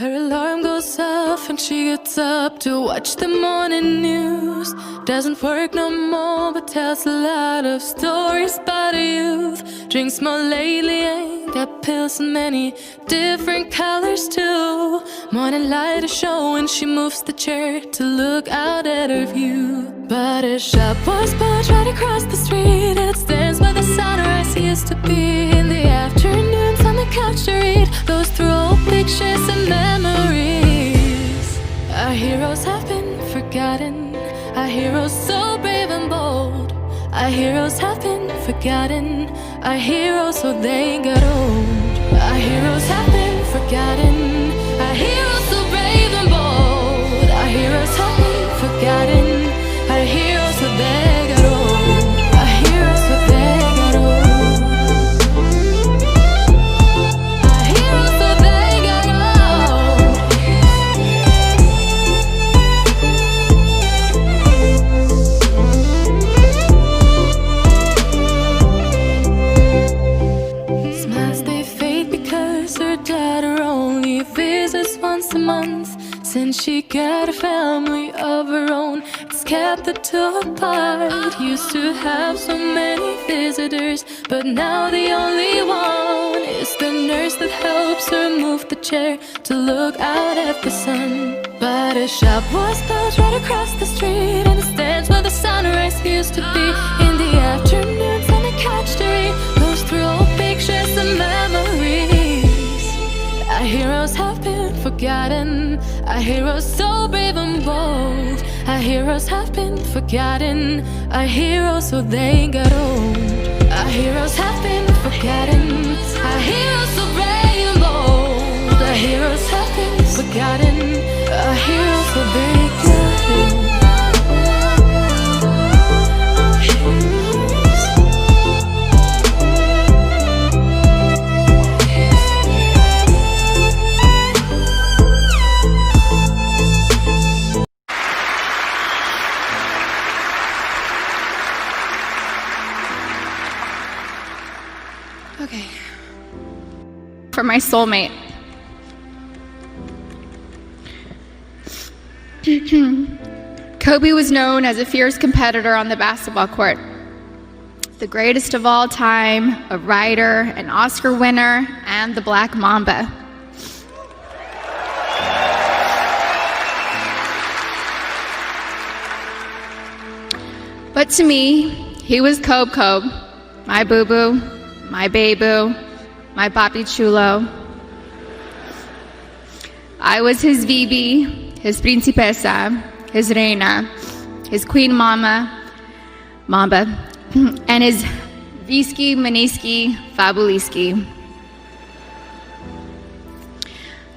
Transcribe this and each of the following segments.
Her alarm goes off and she gets up to watch the morning news. Doesn't work no more but tells a lot of stories about her youth. Drinks more lately, ain't got pills in many different colors too. Morning light is showing, she moves the chair to look out at her view. But her shop was built right across the street, and it stands where the sunrise used to be. In the afternoons on the couch to read, goes through old pictures and memories. Our heroes have been forgotten, our heroes so brave and bold. Our heroes have been forgotten, our heroes so they got old. Our heroes have been forgotten, our heroes so brave and bold. Our heroes have been forgotten, our heroes so they got old. Our heroes so they got old. Our heroes so they got old. Smiles they fade because her daughter only visits once a month. Since she got a family of her own, it's kept the two apart. Used to have so many visitors, but now the only one is the nurse that helps her move the chair to look out at the sun. But her shop was built right across the street, and it stands where the sunrise used to be. In the afternoons on the couch to read, goes through old pictures and memories. Our heroes have been forgotten, our heroes so brave and bold. Our heroes have been forgotten, our heroes so they got old. Our heroes have been forgotten, our heroes so brave and bold. Our heroes have been forgotten, our heroes so they got old. Okay. For my soulmate. Kobe was known as a fierce competitor on the basketball court. The greatest of all time, a writer, an Oscar winner, and the Black Mamba. But to me, he was Kobe, my boo-boo, my baby, my papi chulo. I was his Bibi, his Principesa, his Reina, his Queen Mamba, and his Visky, Maniski, Fabuliski.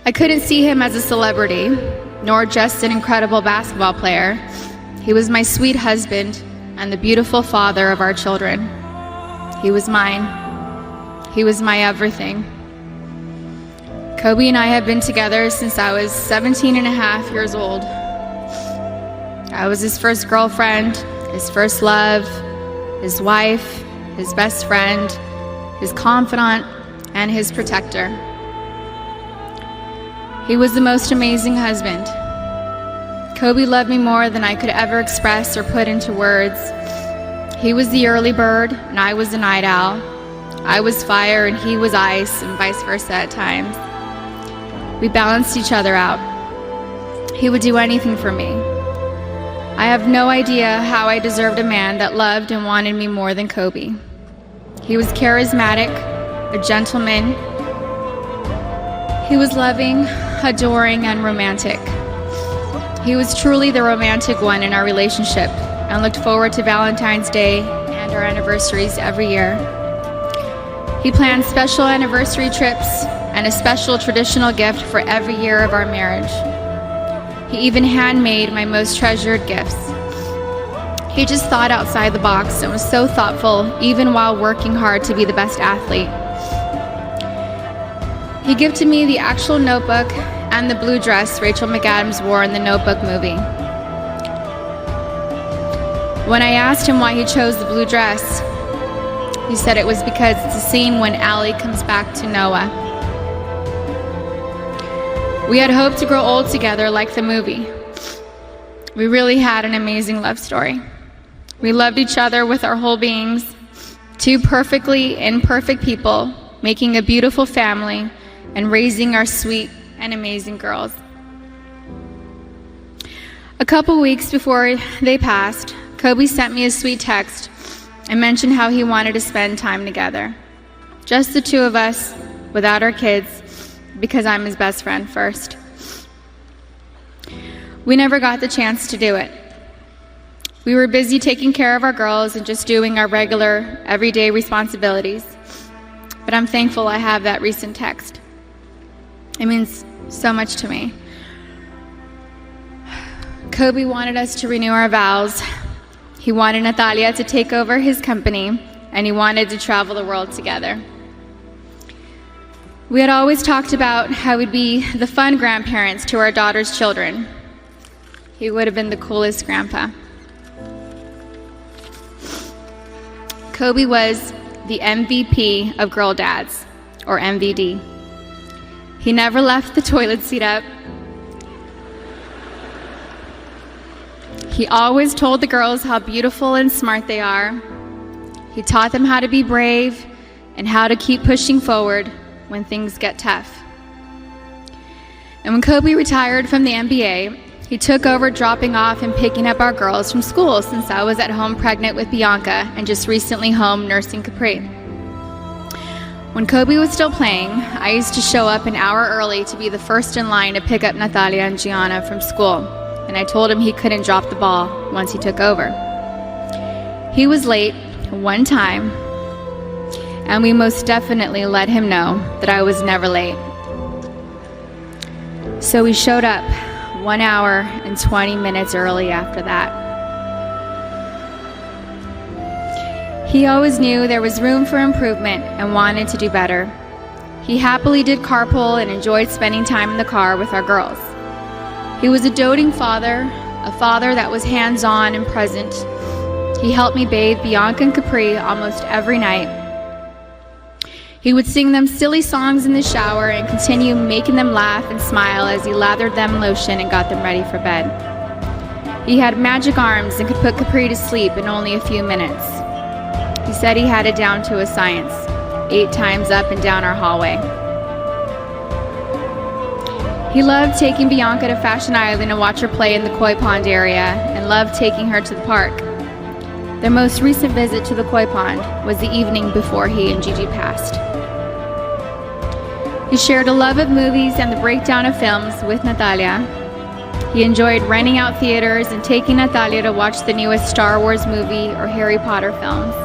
I couldn't see him as a celebrity, nor just an incredible basketball player. He was my sweet husband and the beautiful father of our children. He was mine. He was my everything. Kobe and I have been together since I was 17 and a half years old. I was his first girlfriend, his first love, his wife, his best friend, his confidant, and his protector. He was the most amazing husband. Kobe loved me more than I could ever express or put into words. He was the early bird, and I was the night owl. I was fire and he was ice, and vice versa at times. We balanced each other out. He would do anything for me. I have no idea how I deserved a man that loved and wanted me more than Kobe. He was charismatic, a gentleman. He was loving, adoring, and romantic. He was truly the romantic one in our relationship, and looked forward to Valentine's Day and our anniversaries every year. He planned special anniversary trips and a special traditional gift for every year of our marriage. He even handmade my most treasured gifts. He just thought outside the box and was so thoughtful, even while working hard to be the best athlete. He gifted me the actual notebook and the blue dress Rachel McAdams wore in the Notebook movie. When I asked him why he chose the blue dress, he said it was because it's a scene when Allie comes back to Noah. We had hoped to grow old together like the movie. We really had an amazing love story. We loved each other with our whole beings, two perfectly imperfect people, making a beautiful family and raising our sweet and amazing girls. A couple weeks before they passed, Kobe sent me a sweet text and mentioned how he wanted to spend time together. Just the two of us, without our kids, because I'm his best friend first. We never got the chance to do it. We were busy taking care of our girls and just doing our regular, everyday responsibilities. But I'm thankful I have that recent text. It means so much to me. Kobe wanted us to renew our vows. He wanted Natalia to take over his company, and he wanted to travel the world together. We had always talked about how we'd be the fun grandparents to our daughter's children. He would have been the coolest grandpa. Kobe was the MVP of girl dads, or MVD. He never left the toilet seat up. He always told the girls how beautiful and smart they are. He taught them how to be brave and how to keep pushing forward when things get tough. And when Kobe retired from the NBA, he took over dropping off and picking up our girls from school, since I was at home pregnant with Bianca and just recently home nursing Capri. When Kobe was still playing, I used to show up an hour early to be the first in line to pick up Natalia and Gianna from school, and I told him he couldn't drop the ball once he took over. He was late one time, and we most definitely let him know that I was never late. So we showed up 1 hour and 20 minutes early after that. He always knew there was room for improvement and wanted to do better. He happily did carpool and enjoyed spending time in the car with our girls. He was a doting father, a father that was hands-on and present. He helped me bathe Bianca and Capri almost every night. He would sing them silly songs in the shower and continue making them laugh and smile as he lathered them in lotion and got them ready for bed. He had magic arms and could put Capri to sleep in only a few minutes. He said he had it down to a science, 8 times up and down our hallway. He loved taking Bianca to Fashion Island to watch her play in the koi pond area, and loved taking her to the park. Their most recent visit to the koi pond was the evening before he and Gigi passed. He shared a love of movies and the breakdown of films with Natalia. He enjoyed renting out theaters and taking Natalia to watch the newest Star Wars movie or Harry Potter films.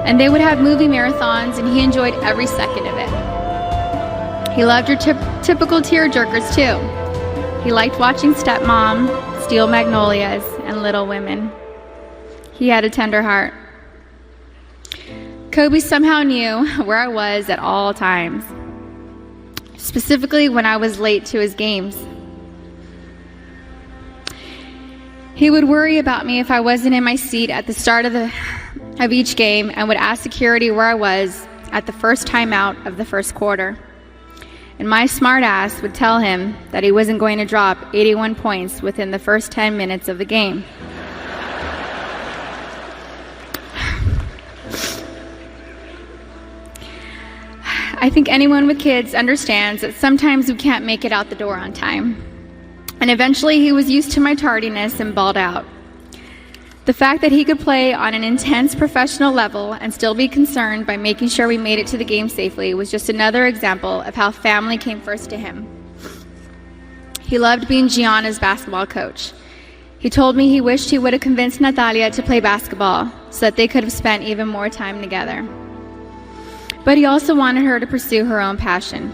And they would have movie marathons, and he enjoyed every second of it. He loved your typical tearjerkers too. He liked watching Stepmom, Steel Magnolias, and Little Women. He had a tender heart. Kobe somehow knew where I was at all times, specifically when I was late to his games. He would worry about me if I wasn't in my seat at the start of each game, and would ask security where I was at the first timeout of the first quarter. And my smart ass would tell him that he wasn't going to drop 81 points within the first 10 minutes of the game. I think anyone with kids understands that sometimes we can't make it out the door on time. And eventually he was used to my tardiness and balled out. The fact that he could play on an intense professional level and still be concerned by making sure we made it to the game safely was just another example of how family came first to him. He loved being Gianna's basketball coach. He told me he wished he would have convinced Natalia to play basketball so that they could have spent even more time together. But he also wanted her to pursue her own passion.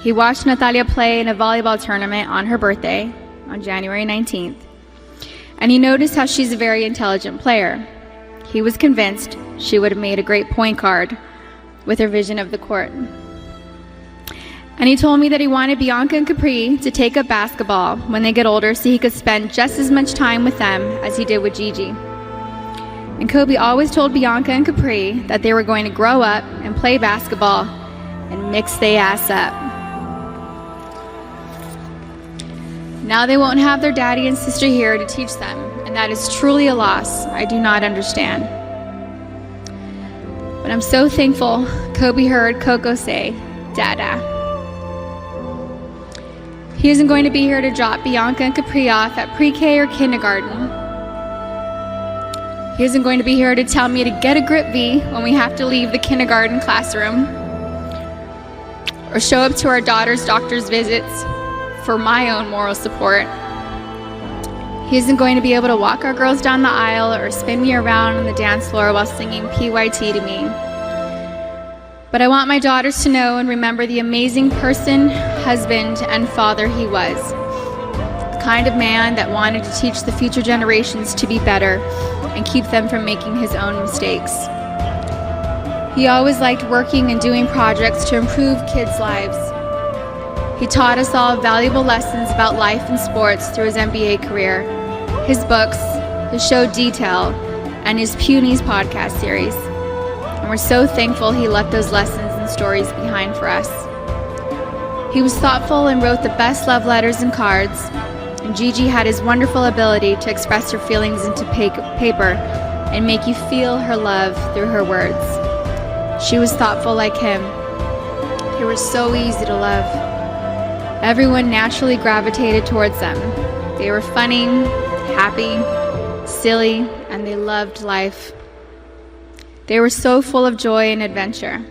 He watched Natalia play in a volleyball tournament on her birthday, on January 19th, and he noticed how she's a very intelligent player. He was convinced she would have made a great point guard with her vision of the court. And he told me that he wanted Bianca and Capri to take up basketball when they get older so he could spend just as much time with them as he did with Gigi. And Kobe always told Bianca and Capri that they were going to grow up and play basketball and mix they ass up. Now they won't have their daddy and sister here to teach them, and that is truly a loss I do not understand. But I'm so thankful Kobe heard Coco say, Dada. He isn't going to be here to drop Bianca and Capri off at pre-K or kindergarten. He isn't going to be here to tell me to get a grip V when we have to leave the kindergarten classroom, or show up to our daughter's doctor's visits for my own moral support. He isn't going to be able to walk our girls down the aisle or spin me around on the dance floor while singing PYT to me. But I want my daughters to know and remember the amazing person, husband, and father he was. The kind of man that wanted to teach the future generations to be better and keep them from making his own mistakes. He always liked working and doing projects to improve kids' lives. He taught us all valuable lessons about life and sports through his MBA career, his books, his show Detail, and his Punies podcast series. And we're so thankful he left those lessons and stories behind for us. He was thoughtful and wrote the best love letters and cards, and Gigi had his wonderful ability to express her feelings into paper and make you feel her love through her words. She was thoughtful like him. They were so easy to love. Everyone naturally gravitated towards them. They were funny, happy, silly, and they loved life. They were so full of joy and adventure.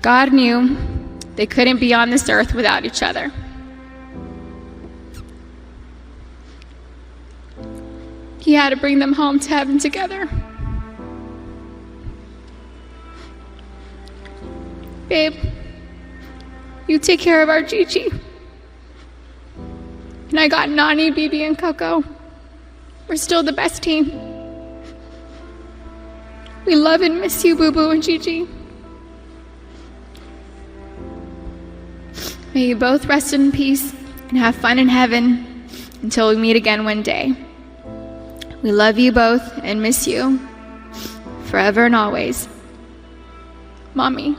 God knew they couldn't be on this earth without each other. He had to bring them home to heaven together. Babe, you take care of our Gigi. And I got Nani, Bibi, and Coco. We're still the best team. We love and miss you, Boo Boo and Gigi. May you both rest in peace and have fun in heaven until we meet again one day. We love you both and miss you forever and always. Mommy.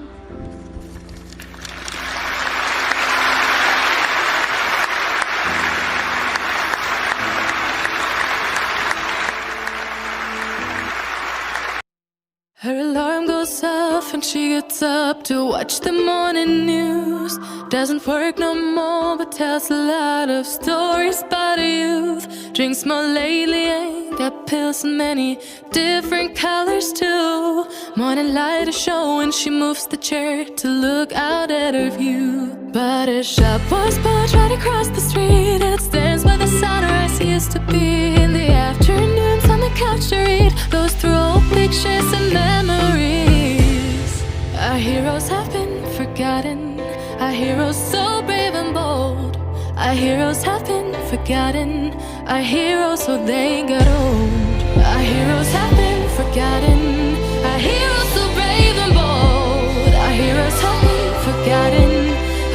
Her alarm goes off and she gets up to watch the morning news. Doesn't work no more but tells a lot of stories about her youth. Drinks more lately, ain't got pills in many different colors too. Morning light is showing, she moves the chair to look out at her view. But her shop was built right across the street. It stands where the sunrise used to be. In the afternoons on the couch to read, goes through old pictures and memories. Our heroes have been forgotten. Our heroes so brave and bold. Our heroes have been forgotten. Our heroes so they got old. Our heroes have been forgotten. Our heroes so brave and bold. Our heroes have been forgotten.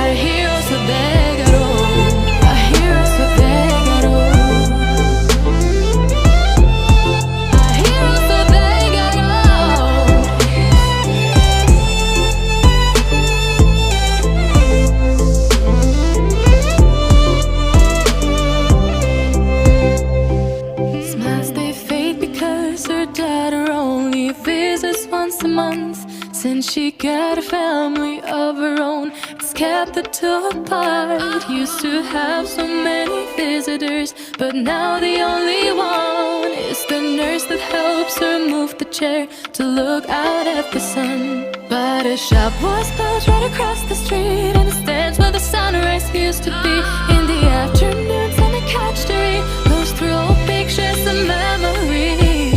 Our heroes so they got old. Our heroes so they got old. Our heroes so they got old. Smiles they fade because her daughter only visits once a month. Since she got a family of her own, it's kept the two apart. Used to have so many visitors, but now the only one is the nurse that helps her move the chair to look out at the sun. But her shop was built right across the street, and it stands where the sunrise used to be. In the afternoons on the couch to read, goes through old pictures and memories.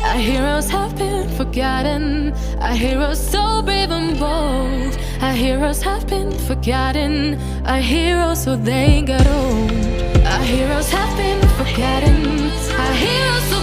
Our heroes have been forgotten. Our heroes so brave and bold. Our heroes have been forgotten. Our heroes so they got old. Our heroes have been forgotten. Our heroes so